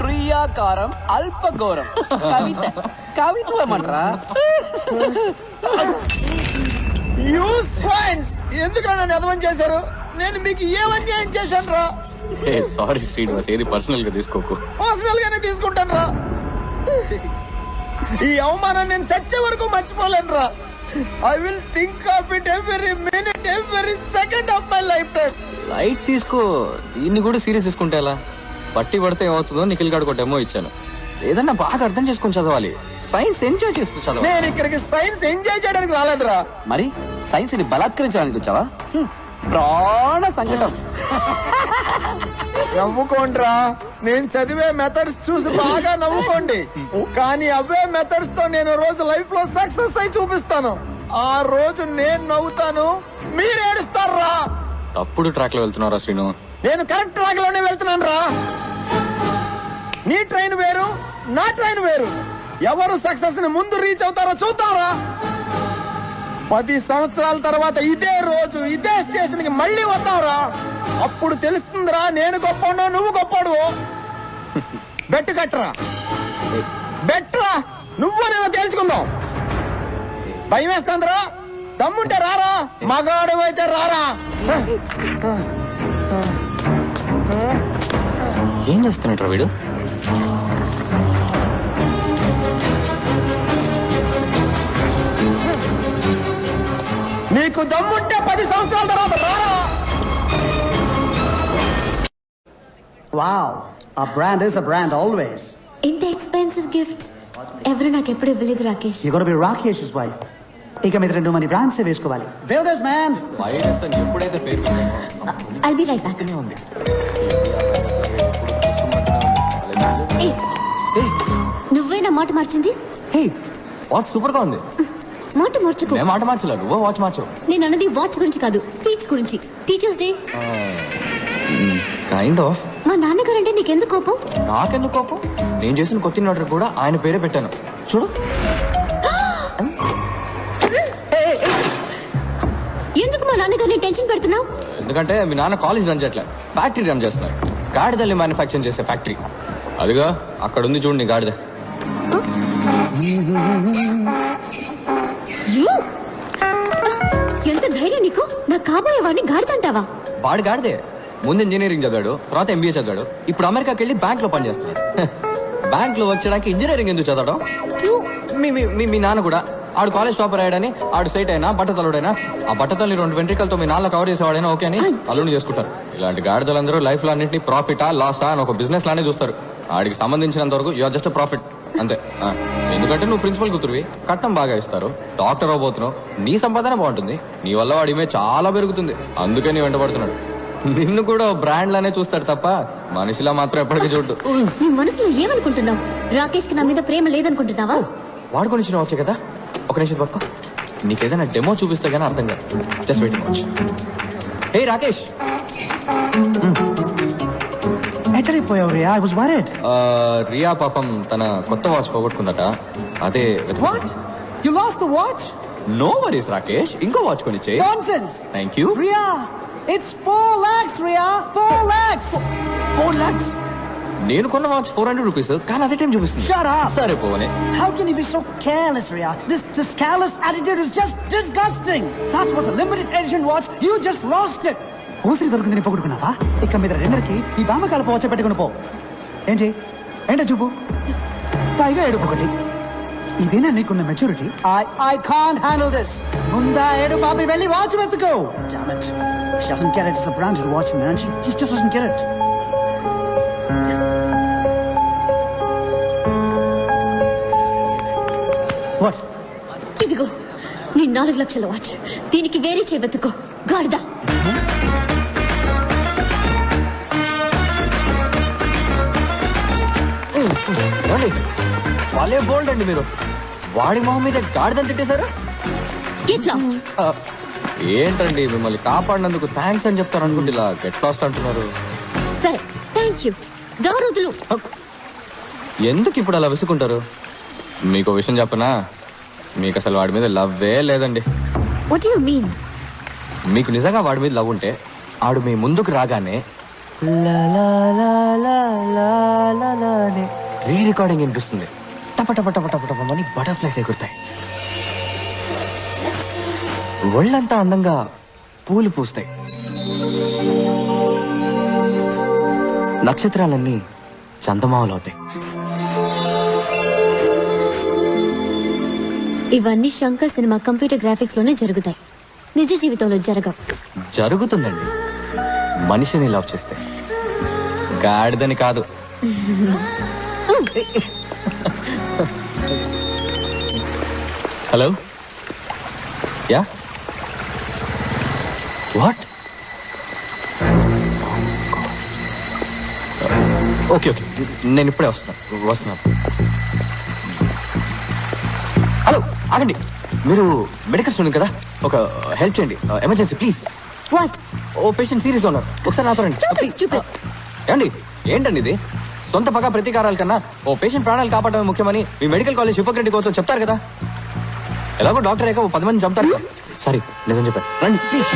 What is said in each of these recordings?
క్రియాకారం అల్పఘోరం కవిత కవిత్వమంటరా ఎందుకన్నా నిధవం చేశారు? నేను మీకు ఏమన్యాయం చేశాను రా? సారీ శ్రీనివాస్, ఏది పర్సనల్ గా తీసుకోకు. పర్సనల్ గానే తీసుకుంటాను రా. ఈ అవమానం నేను చచ్చే వరకు మర్చిపోలేను రా. I will think of it every minute, every second of my life time. Light తీసుకో, దీన్ని కూడా సీరియస్ తీసుకుంటే ఎలా? పట్టి పడితే ఏమవుతుందో నిఖిల్ గాడు ఒక డెమో ఇచ్చాను. ఏదన్నా బాగా అర్థం చేసుకొని చదవాలి. సైన్స్ ఎంజాయ్ చేస్తూ చదవాలి. నేను ఇక్కడికి సైన్స్ ఎంజాయ్ చేయడానికి రాలేదురా. మరి సైన్స్ ని బలాత్కరించడానికి వచ్చావా? ప్రాణ సంకటం. నవ్వుకోండిరా, నేను చదివే మెథడ్స్ చూసి బాగా నవ్వుకోండి. కానీ అవే మెథడ్స్ తో నేను రోజు లైఫ్ లో సక్సెస్ అయి చూపిస్తాను. ఆ రోజు నేను నవ్వుతాను, మీరు ఏడుస్తారా? తప్పుడు ట్రాక్ లో వెళ్తున్నారా శ్రీను? నేను కరెక్ట్ ట్రాక్ లోనే వెళ్తున్నాను రా. నీ ట్రైన్ వేరు, నా ట్రైన్ వేరు. ఎవరు సక్సెస్ ని ముందు రీచ్ అవుతారో చూద్దాంరా. 10 సంవత్సరాల తర్వాత ఇదే రోజు ఇదే స్టేషన్ కి మళ్ళీ వద్దాంరా. అప్పుడు తెలుస్తుందిరా నేను గొప్పనో నువ్వు గొప్పడు. బెట్టు కట్టరా, బెట్రా. నువ్వు నేను తేల్చుకుందాం. భయం వేస్తుందిరా? దమ్ముంటే రారా, మగాడు అయితే రారా. ఏం చేస్తున్నట్రా వీడు? నీకు దమ్ముంటే 10 సంవత్సరాల తర్వాత రారా. Wow, a brand is a brand always. ఇంత ఎక్స్పెన్సివ్ గిఫ్ట్ ఎవరు నాకు ఎప్పుడు ఇవ్వలేదు Rakesh. You gotta be Rakesh's wife. ఇక మీద 2 మంది బ్రాండ్స్ వేసుకోవాలి. Builders man. వైరస్ అని ఎప్పుడైతే పేరు I'll be right back. ఉంది. నువ్వే నా మాట మార్చింది. హే, వాచ్ సూపర్ గా ఉంది. మాట మార్చుకో. నేను మాట మార్చలేదు, నువ్వు వాచ్ మార్చు. నేను అన్నది వాచ్ గురించి కాదు, స్పీచ్ గురించి. Teachers day. Kind of. మా నాన్నగారంటే నీకెందుకు కోపం? నాకెందుకు కోపం? నేను చేసిన కొత్త ఆర్డర్ కూడా ఆయన పేరే పెట్టాను. చూడు. ఎందుకు మా నాన్నగారిని టెన్షన్ పెడుతున్నావు? ఎందుకంటే మీ నాన్న కాలేజ్ రన్ చేయట్లే, ఫ్యాక్టరీ రన్ చేస్తున్నారు. గాడిదల్ని మ్యానుఫ్యాక్చరింగ్ చేసే ఫ్యాక్టరీ. అదిగా అక్కడ ఉంది చూడండి గాడిద. ఎంత ధైర్యం నీకు? నా కాబోయే వాడిని గాడిదంటావా? వాడు గాడిదే. ముందు ఇంజనీరింగ్ చదివాడు, తర్వాత ఎంబీఏ చదివాడు, ఇప్పుడు అమెరికాకి వెళ్ళి బ్యాంక్ లో పనిచేస్తున్నాడు. బ్యాంక్ లో వచ్చడానికి ఇంజనీరింగ్ ఎందుకు చదవడం? మీ నాన్న కూడా ఆడు కాలేజ్ టాపర్ అయ్యాడని ఆడు సైట్ అయినా బట్టతలుడైనా ఆ బట్టతల్ని 2 వెంట్రికలతో మీ నాన్న కవర్ చేసేవాడైనా ఓకే అని అల్లుని చేసుకుంటారు. ఇలాంటి గాడిదలందరూ లైఫ్ లో అన్నింటినీ ప్రాఫిటా లాసా అని ఒక బిజినెస్ లానే చూస్తారు. ఆడికి సంబంధించినంత వరకు యూఆర్ జస్ట్ ప్రాఫిట్ అంతే. ఎందుకంటే నువ్వు ప్రిన్సిపల్ కూతురువి, కట్నం బాగా ఇస్తారు, డాక్టర్ అవబోతున్నావు, నీ సంపాదన బాగుంటుంది, నీ వల్ల వాడి ఇమేజ్ చాలా పెరుగుతుంది. అందుకే నీ వెంటబడుతున్నాడు. నిన్ను కూడా బ్రాండ్ లానే చూస్తాడు తప్ప మనిషిలా మాత్రం ఎప్పటికీ చూడు. నీ మనసులో ఏమనుకుంటున్నావు? రాకేష్ కి నా మీద ప్రేమ లేదనుకుంటున్నావా? వాడు గురించి వచ్చే కదా. ఒక నిమిషం పక్క, నీకేదైనా డెమో చూపిస్తే గానీ అర్థం కాదు. Just wait watch. Hey Rakesh. ఎక్కడిపోయావు Ria? I was worried. Ria పాపం తన కొత్త వాచ్ పోగొట్టుకుందట. అదే. What? You lost the watch? No worries Rakesh, ఇంకో వాచ్ కొనిచ్చే. Nonsense. Thank you. Ria, it's 4 lakhs, Ria. 4 lakhs. 4 lakhs. నేను కొన్న వాచ్ 400 రూపీస్, కానీ అదే టైం చూపిస్తుంది. Shut up. సరే పోవనే. How can you be so careless, Ria? This careless attitude is just disgusting. That was a limited edition watch. You just lost it. ఓసిరి దొరికిందని పొగుడుకున్నావా? ఇక మీద రెండర్కి ఈ బామకాల పోవచ్చ పెట్టుకుని పో. ఏంటో చూపు. పైగా ఏడుపు ఒకటి. ఇదేనా నీకున్న maturity? I can't handle this. ముందా ఏడు పాపి వెళ్ళి watch వెతుకో. Damn it. She doesn't get it. It's a branded watch, man. She just doesn't get it. What? ఇదిగో నీ 4 లక్షల వాచ్. దీనికి వేరే చేయబెత్తుకో గాడిద. వాళ్ళే బోల్డ్ అండి మీరు. వాడి మొహం మీద గాడిదని తిట్టేశారు. Get lost. ఏంటండి మిమ్మల్ని కాపాడినందుకు థ్యాంక్స్ అని చెప్తారు అనుకుంటే ఇలా గెట్ లాస్ట్ అంటున్నారు. సరే థ్యాంక్ యూ. దారుదులు. ఎందుకు ఇప్పుడు అలా విసుకుంటారు? మీకు విషయం చెప్పనా, మీకు అసలు వాడి మీద లవ్వే లేదండి. What you mean? మీకు నిజంగా వాడి మీద లవ్ ఉంటే ఆడు మీ ముందుకు రాగానే లా లా లా లా లా లా లా నే రికార్డింగ్ వినిపిస్తుంది. టప టప టప టప టపని బటర్ఫ్లైస్ ఎగురుతాయి. ఒళ్ళంతా అందంగా పూలు పూస్తాయి. నక్షత్రాలన్నీ చందమామలు అవుతాయి. ఇవన్నీ శంకర్ సినిమా కంప్యూటర్ గ్రాఫిక్స్ లోనే జరుగుతాయి, నిజ జీవితంలో జరగవు. జరుగుతుందండి, మనిషిని లవ్ చేస్తే, గాడిదని కాదు. Hello, yeah, what? Okay okay, నేను ఇప్పుడే వస్తున్నాను. హలో, ఆగండి. మీరు మెడికల్ స్టూడెంట్ కదా, ఒక హెల్ప్ చేయండి, ఎమర్జెన్సీ ప్లీజ్. వాట్? ఓ పేషెంట్ సీరియస్ ఉన్నారు, ఒకసారి నాతో రండి. ఏమండి, ఏంటండి ఇది? సొంత పగ ప్రతీకారాల కన్నా ఓ పేషెంట్ ప్రాణాలు కాపాడమే ముఖ్యమని మీ మెడికల్ కాలేజ్ హిపోక్రటిక్ కోతో చెప్తారు కదా. ఎలాగో డాక్టర్ అయ్యాక ఓ 10 మంది చంపుతారు కదా. సారీ, నిజం చెప్పాను, రండి ప్లీజ్.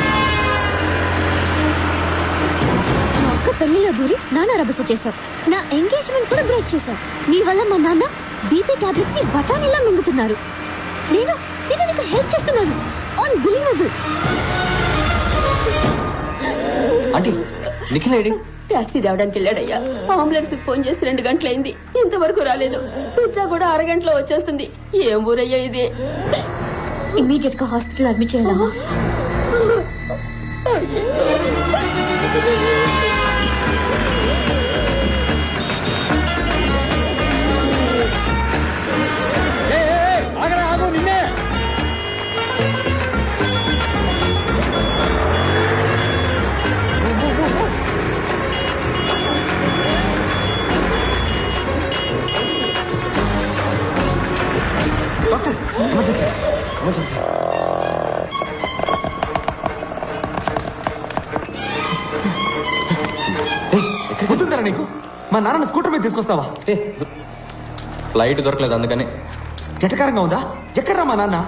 మా అక్క పెళ్లిలో దూరి నాన్న రభస చేశావు, నా ఎంగేజ్మెంట్ కూడా బ్రేక్ చేశావు. నీ వల్ల మా నాన్న బీపీ టాబ్లెట్స్ ని బఠానీలా మింగుతున్నారు. నేను నీకు హెల్ప్ చేస్తున్నాను. Unbelievable. Aunty, Nikhil AD? Taxi రావడానికి వెళ్ళాడయ్యా. అంబులెన్స్ ఫోన్ చేసి 2 గంటలైంది, ఇంతవరకు రాలేదు. పిజ్జా కూడా అరగంటలో వచ్చేస్తుంది. ఏం ఊరయ్యా ఇది? ఇమీడియట్ గా హాస్పిటల్ అడ్మిట్ చేయాలమ్మా. Doctor, emergency, emergency. గుర్తుంటారా నీకు? మా నాన్న స్కూటర్ మీద తీసుకొస్తావా? ఫ్లైట్ దొరకలేదు, అందుకని. జటకారంగా ఉందా? ఎక్కడ్రా మా నాన్న?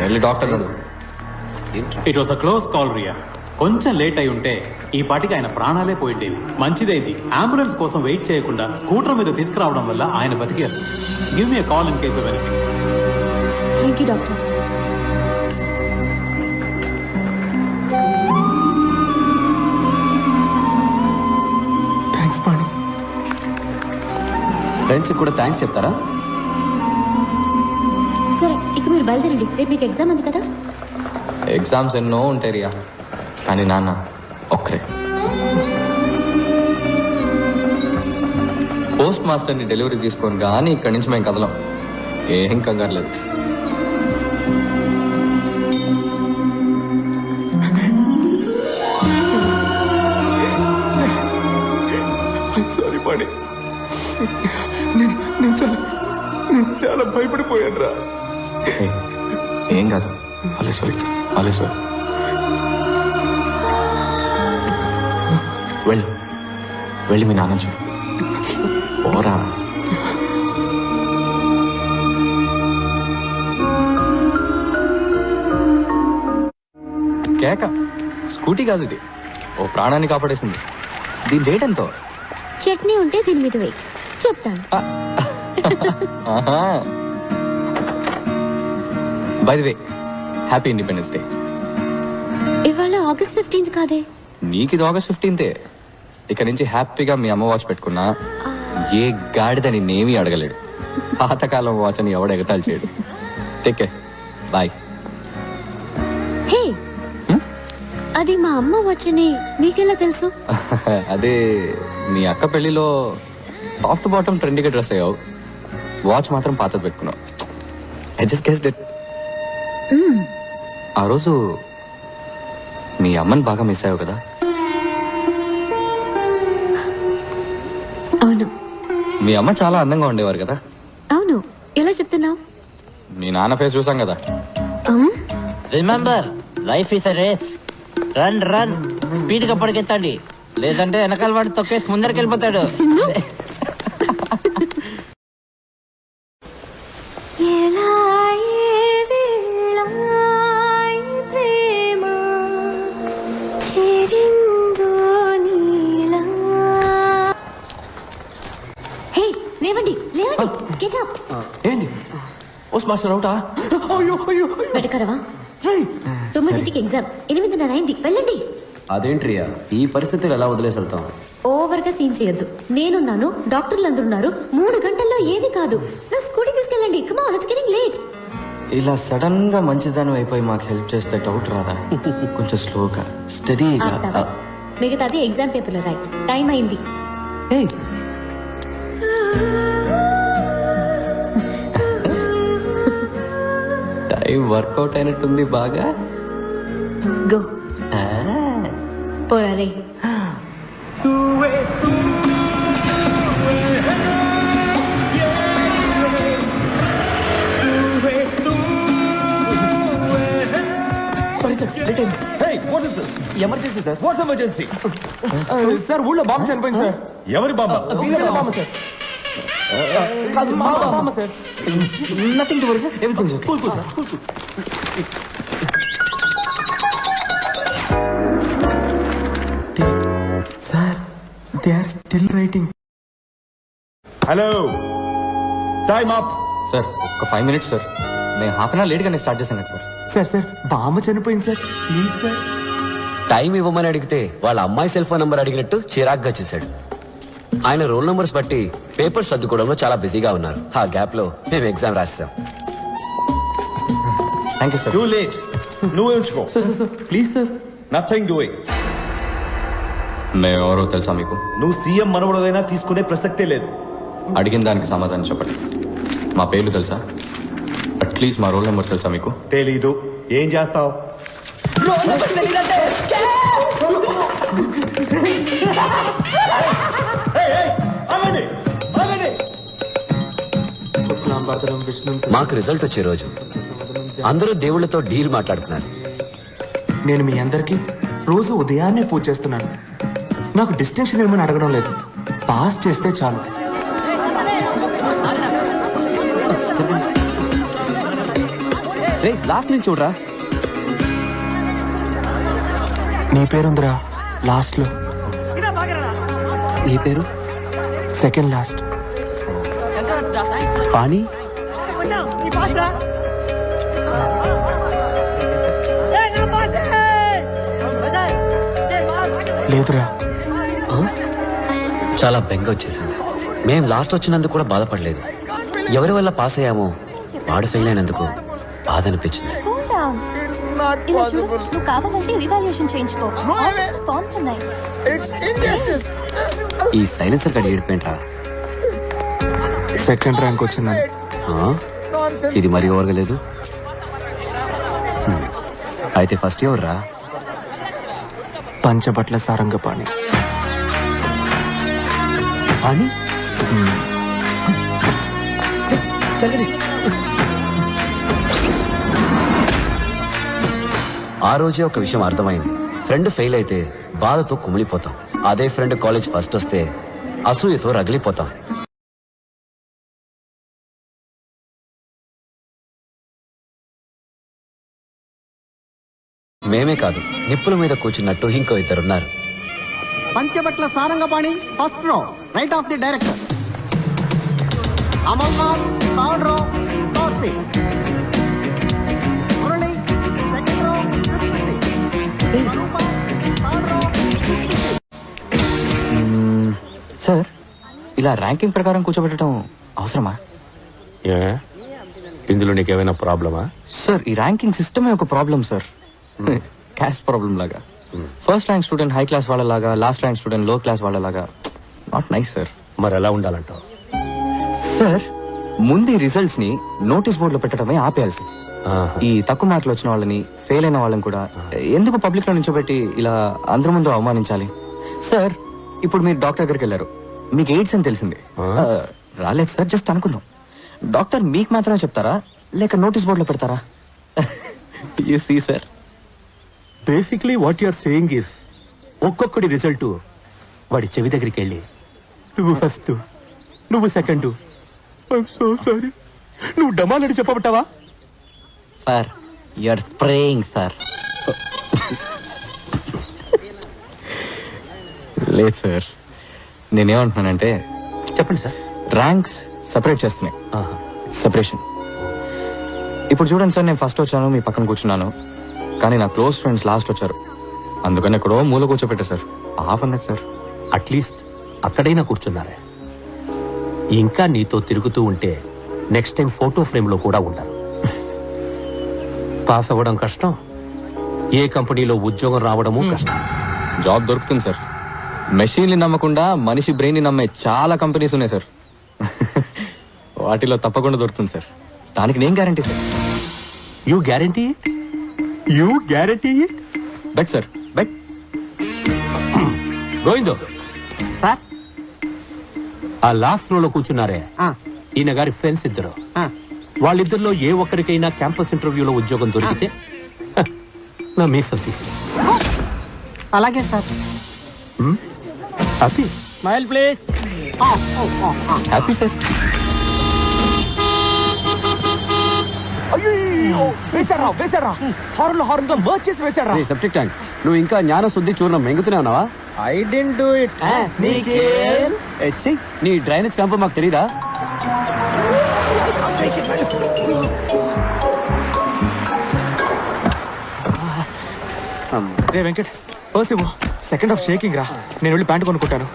వెళ్ళి డాక్టర్ అడుగు. It was a close call Ria. కొంచెం లేట్ అయి ఉంటే ఈ పాటికి ఆయన ప్రాణాలే పోయిండేవి. మంచిదైంది అంబులెన్స్ కోసం వెయిట్ చేయకుండా స్కూటర్ మీద తీసుకురావడం వల్ల ఆయన బతికారు. Give me call in case of anything. Thank you doctor. Thanks Pani. Friends కూడా థ్యాంక్స్ చెప్తారా? సరే, ఇక మీరు బయలుదేరండి, రేపు మీకు ఎగ్జామ్ ఉంది కదా. ఎగ్జామ్స్ ఎన్నో ఉంటాయి రియా, కానీ నాన్న ఒక్కరే. పోస్ట్ మాస్టర్ని డెలివరీ తీసుకొని కానీ ఇక్కడి నుంచి మేము కదలం. ఏం కంగారు లేదు. సారీ పాణి, నేను చాలా భయపడిపోయాను రా. ఏం కాదు, ఆలస్యం ఆలస్యం. వెళ్ళి మీ నాన్న చూడు. ఓరా. కేక స్కూటీ కాదు ఇది, ఓ ప్రాణాన్ని కాపాడేసింది. దీని రేట్ ఎంతో? చట్నీ ఉంటే దీని మీద వేయి, చెప్తాను. By the way, happy independence day. ఇవాళ August 15th కాదే? నీకు ఇది August 15th. ఇక నుంచి హ్యాపీగా మీ అమ్మ వాచ్ పెట్టుకున్నా ఏ గాడిదని నేమీ అడగలేడు. పాతకాలం వాచ్ అని ఎవడు ఎగతాలు చేయడు. Take care, bye. హే, అది మా అమ్మ వచ్చని నీకెలా తెలుసు? అదే మీ అక్క పెళ్లిలో టాప్ టు బాటమ్ ట్రెండీగా డ్రెస్ అయ్యావు, వాచ్ మాత్రం పాతది పెట్టుకున్నావు. I just guessed it. ఆ రోజు మీ అమ్మని బాగా మిస్ అయ్యావు కదా? అవును. మీ అమ్మ చాలా అందంగా ఉండేవారు కదా? అవును. ఎలా చెప్తున్నావు? మీ నాన్న ఫేస్ చూసాం కదా. Remember, life is a race. Run run, speed గా పరిగెత్తండి, లేదంటే వెనకాల వాడు తొక్కేసి ముందరికి వెళ్ళిపోతాడు. హే, లేవండి లేవండి గెట్ అప్. ఏంది పోస్ట్ మాస్టర్ అవుటా? అయ్యో అయ్యో వెటకరవా 9ంటికి ఎగ్జామ్ 8:30 అయింది వెళ్ళండి. అదేంట్రియా ఈ పరిస్థితులు ఎలా వదిలేసి వెళ్తాం? ఓవర్ గా సీన్ చేయొద్దు. నేనున్నాను, డాక్టర్లు అందరూ ఉన్నారు. 3 గంటల్లో ఏమీ కాదు. నా స్కూటీ తీసుకెళ్ళండి. Come on, it's getting late. ఇలా సడన్ గా మంచిదానం అయిపోయి మాకు హెల్ప్ చేస్తే డౌట్ రాదా? కొంచెం స్లోగా స్టడీగా. మిగతాది ఎగ్జామ్ పేపర్లో రాయి. టైం అయింది. టైం వర్కౌట్ అయినట్టుంది బాగా. గో పోరా రే. Emergency sir. What emergency? Sir ఊళ్ళో బాంబు చనిపోయింది సార్. ఎవరి బామ్మ? Bomb sir. కాదు bomb sir. Nothing to worry sir. Everything okay. Cool sir. Cool. Sir they are still writing. Hello, time up. Sir ఒక 5 minutes సార్. నేను half an hour late గానే start చేశాను సార్. Sir బామ్మ చనిపోయింది సార్. Please sir. టైం ఇవ్వమని అడిగితే వాళ్ళ అమ్మాయి సెల్ ఫోన్ నంబర్ అడిగినట్టు చిరాగ్గా చేశాడు. ఆయన రోల్ నంబర్స్ బట్టి పేపర్స్ సర్దుకోవడంలో చాలా బిజీగా ఉన్నారు. ఆ గ్యాప్ లో మేము ఎగ్జామ్ రాస్తాం. Thank you sir. Too late. నువ్వే ఉంచుకో. Sir please sir. Nothing doing. మేము ఎవరో తెలుసా మీకు? నువ్వు సీఎం మనవడదైనా తీసుకునే ప్రసక్తే లేదు. అడిగిన దానికి సమాధానం చెప్పండి. మా పేర్లు తెలుసా? అట్లీస్ట్ మా రోల్ నెంబర్స్ తెలుసా మీకు? తెలీదు. ఏం చేస్తావు? మాకు రిజల్ట్ వచ్చే రోజు అందరూ దేవుళ్ళతో డీల్ మాట్లాడుకున్నారు. నేను మీ అందరికి రోజు ఉదయాన్నే పూజ చేస్తున్నాను. నాకు డిస్టింక్షన్ ఏమని అడగడం లేదు. పాస్ చేస్తే చాలు. రే లాస్ట్ నుంచి చూడరా. నీ పేరుందిరా లాస్ట్ లో. నీ పేరు? Second last. పాణి. లేదురా. చాలా బెంగ వచ్చేసింది. మేం లాస్ట్ వచ్చినందుకు కూడా బాధపడలేదు. ఎవరి వల్ల పాస్ అయ్యామో వాడు ఫెయిల్ అయినందుకు బాధ అనిపించింది. ఇలా చూడు, నువ్వు కావాలంటే రివాల్యూషన్ చేయించుకో. ఫార్మ్స్ ఉన్నాయి. ఈ సైలెన్సర్ గడి ఏడిపోయింట్రా. సెకండ్ ర్యాంక్ వచ్చిందని. ఇది మరీ ఓరగలేదు. అయితే ఫస్ట్ ఎవరు రా? పంచబట్ల సారంగపాణి. పాణి? ఆ రోజే ఒక విషయం అర్థమైంది. ఫ్రెండ్ ఫెయిల్ అయితే బాధతో కుమిలిపోతాం. అదే ఫ్రెండ్ కాలేజ్ ఫస్ట్ వస్తే అసూయతో రగిలిపోతాం. మేమే కాదు, నిప్పుల మీద కూర్చున్నట్టు ఇంకో ఇద్దరున్నారు. Panchabatla Sarangapani first row, right of the director. Amarnath third row, fourth seat. Murali second row, sir ఇలా ర్యాంకింగ్ ప్రకారం కూర్చోబెట్టడం అవసరమా? ఇందులో నీకేమైనా ప్రాబ్లమా? సార్ ఈ ర్యాంకింగ్ సిస్టమే ఒక ప్రాబ్లం సార్. క్యాస్ట్ ప్రాబ్లం లాగా. First rank student high class వాళ్ళలాగా, లాస్ట్ ర్యాంక్ స్టూడెంట్ లో క్లాస్ వాళ్ళలాగా. Not nice sir. మరి ఎలా ఉండాలంటావు? సార్ ముందు రిజల్ట్స్ ని నోటీస్ బోర్డులో పెట్టడమే ఆపేయాలి సార్. ఈ తక్కువ మార్కులు వచ్చిన వాళ్ళని, ఫెయిల్ అయిన వాళ్ళని కూడా ఎందుకు పబ్లిక్ లో నిల్చోబెట్టి ఇలా అందరి ముందు అవమానించాలి? సార్ ఇప్పుడు మీరు డాక్టర్ దగ్గరికి వెళ్ళారు, మీకు ఎయిడ్స్ అని తెలిసింది. రాలేదు సార్, జస్ట్ అనుకుందాం. డాక్టర్ మీకు మాత్రమే చెప్తారా లేక నోటీస్ బోర్డులో పెడతారా? You see sir. Basically what you're saying is, ఒక్కొక్కడి రిజల్ట్ వాడి చెవి దగ్గరికి వెళ్ళి నువ్వు ఫస్ట్, నువ్వు సెకండ్, ఐఎమ్ సో సారీ, నువ్వు డమాలని చెప్పబట్టావా? Sir you're spraying sir. లేదు సార్, నేనేమంటున్నానంటే, చెప్పండి సార్. ర్యాంక్స్ సెపరేట్ చేస్తున్నాయి. సెపరేషన్. ఇప్పుడు చూడండి సార్, నేను ఫస్ట్ వచ్చాను, మీ పక్కన కూర్చున్నాను, కానీ నా క్లోజ్ ఫ్రెండ్స్ లాస్ట్ వచ్చారు. అందుకని ఎక్కడో మూల కూర్చోపెట్టారు సార్. ఆపన్నది సార్. అట్లీస్ట్ అక్కడైనా కూర్చున్నారే. ఇంకా నీతో తిరుగుతూ ఉంటే నెక్స్ట్ టైం ఫోటో ఫ్రేమ్ లో కూడా ఉండరు. పాస్ అవ్వడం కష్టం, ఏ కంపెనీలో ఉద్యోగం రావడము కష్టం. జాబ్ దొరుకుతుంది సార్. మెషిన్ ని నమ్మకుండా మనిషి బ్రెయిన్ ని నమ్మే చాలా కంపెనీస్ ఉన్నాయి సార్. వాటిలో తప్పకుండా దొరుకుతుంది సార్. దానికి నేను guarantee sir. You guarantee? You guarantee? Bet sir, bet. Govindo sir ఆ లాస్ట్ రోలో కూర్చున్నారే, ఈయన గారి ఫ్రెండ్స్ ఇద్దరు. వాళ్ళిద్దరిలో ఏ ఒక్కరికైనా క్యాంపస్ ఇంటర్వ్యూలో ఉద్యోగం దొరికితే నా మీసం తీసుకో. అలాగే sir. Happy? Smile please. Happy sir. వేసారా హార్న్ హార్న్ గా మర్చ్ చేసి వేసారా? సెప్టిక్ ట్యాంక్, నువ్వు ఇంకా జ్ఞాన శుద్ధి చూర్ణం మెంగుతూనే ఉన్నావా? I didn't do it. నీ డ్రైనేజ్ క్యాంప్ మాకు తెలీదా? రే వెంకట్, సెకండ్ హాఫ్ షేకింగ్ రా. నేను వెళ్ళి ప్యాంట్ కొనుక్కుంటాను.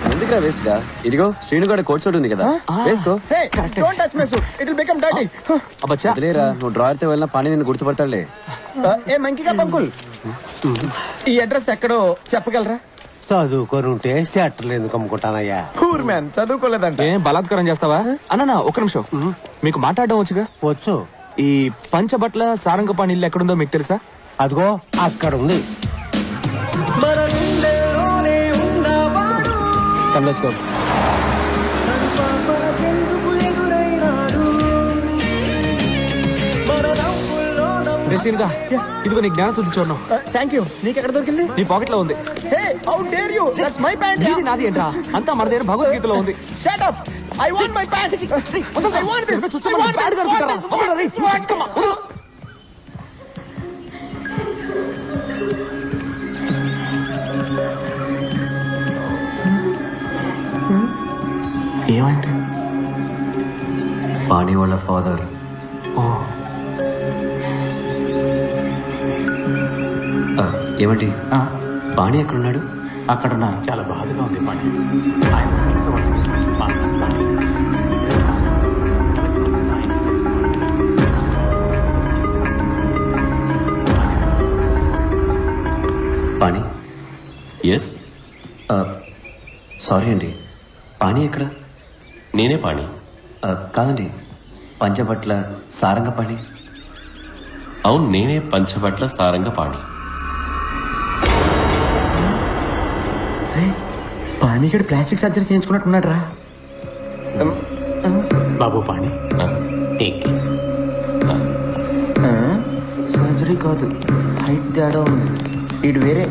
ఎందుకురా వేస్ట్ గా? ఇదిగో శ్రీనుగాడ కోట్ సూట్ ఉంది కదా, వేసుకో. Don't touch my suit, it will become dirty. అబ్బచ్చా వదిలేరా, నువ్వు డ్రాయర్ తో వెళ్ళినా పని నేను గుర్తుపడతాడులే. ఏ మంకిగా పంకుల్, ఈ అడ్రస్ ఎక్కడో చెప్పగలరా? చదువుకోనుంటే సెట్లు ఎందుకు అమ్ముకుంటానయ్యా? Poor man, చదువుకోలేదంట. ఏం బలాత్కారం చేస్తావా? అన్న ఒక నిమిషం, మీకు మాట్లాడడం వచ్చుగా? వచ్చు. ఈ పంచబట్ల సారంగపాణి ఇల్లు ఎక్కడుందో మీకు తెలుసా? అదిగో అక్కడ ఉంది. కమలేసుకో. గా ఇదిగో నీ జ్ఞాన శుద్ధి చూడడం. Thank you. నీకు ఎక్కడ దొరికింది? నీ పాకెట్ లో ఉంది. Hey, how dare you? That's my pant. ఇది నాది ఏంట్రా? అంతా మన దగ్గర భగవద్గీతలో ఉంది. Shut up. I want my pant. I want this. చూస్తే మనం బ్యాడ్ గా అనుకుంటారా? వదలరా రేయ్. Come on, వదలు. ఏమైంది? పాణి వాళ్ళ ఫాదర్. ఏమండి, పాణి ఎక్కడున్నాడు? అక్కడున్నా. చాలా బాధగా ఉంది పాణి. పాణి? ఎస్. సారీ అండి, పాణి ఎక్కడ? నేనే పాణి. కాదండి, పంచబట్ల సారంగ పాణి. అవును, నేనే పంచబట్ల సారంగ పాణి. పానీగడ్ ప్లాస్టిక్ సర్జరీ చేయించుకున్నట్టున్నాడు రా. బాబు పాణి, సర్జరీ కాదు, హైట్ తేడా ఉంది. ఇటు వేరే.